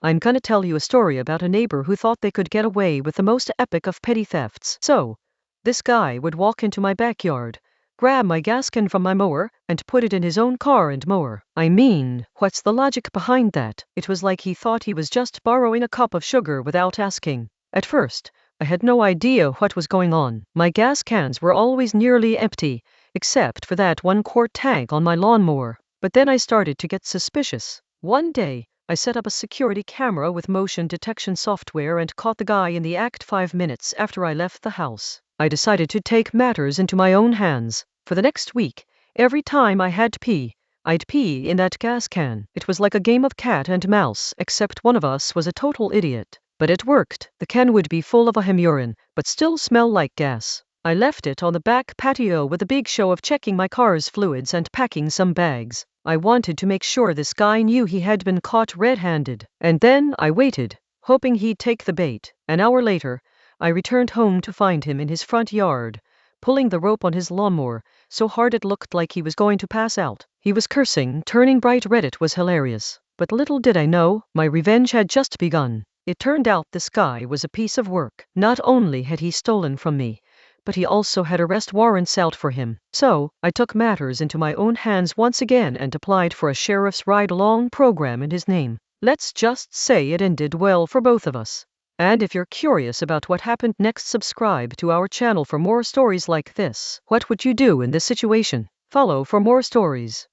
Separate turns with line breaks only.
I'm gonna tell you a story about a neighbor who thought they could get away with the most epic of petty thefts. So, this guy would walk into my backyard, grab my gas can from my mower, and put it in his own car and mower. I mean, what's the logic behind that? It was like he thought he was just borrowing a cup of sugar without asking. At first, I had no idea what was going on. My gas cans were always nearly empty, except for that 1-quart tank on my lawnmower. But then I started to get suspicious. One day, I set up a security camera with motion detection software and caught the guy in the act 5 minutes after I left the house. I decided to take matters into my own hands. For the next week, every time I had to pee, I'd pee in that gas can. It was like a game of cat and mouse, except one of us was a total idiot. But it worked. The can would be full of ahem urine, but still smell like gas. I left it on the back patio with a big show of checking my car's fluids and packing some bags. I wanted to make sure this guy knew he had been caught red-handed. And then I waited, hoping he'd take the bait. An hour later, I returned home to find him in his front yard, pulling the rope on his lawnmower so hard it looked like he was going to pass out. He was cursing, turning bright red. It was hilarious. But little did I know, my revenge had just begun. It turned out this guy was a piece of work. Not only had he stolen from me, but he also had arrest warrants out for him. So, I took matters into my own hands once again and applied for a sheriff's ride-along program in his name. Let's just say it ended well for both of us. And if you're curious about what happened next, subscribe to our channel for more stories like this. What would you do in this situation? Follow for more stories.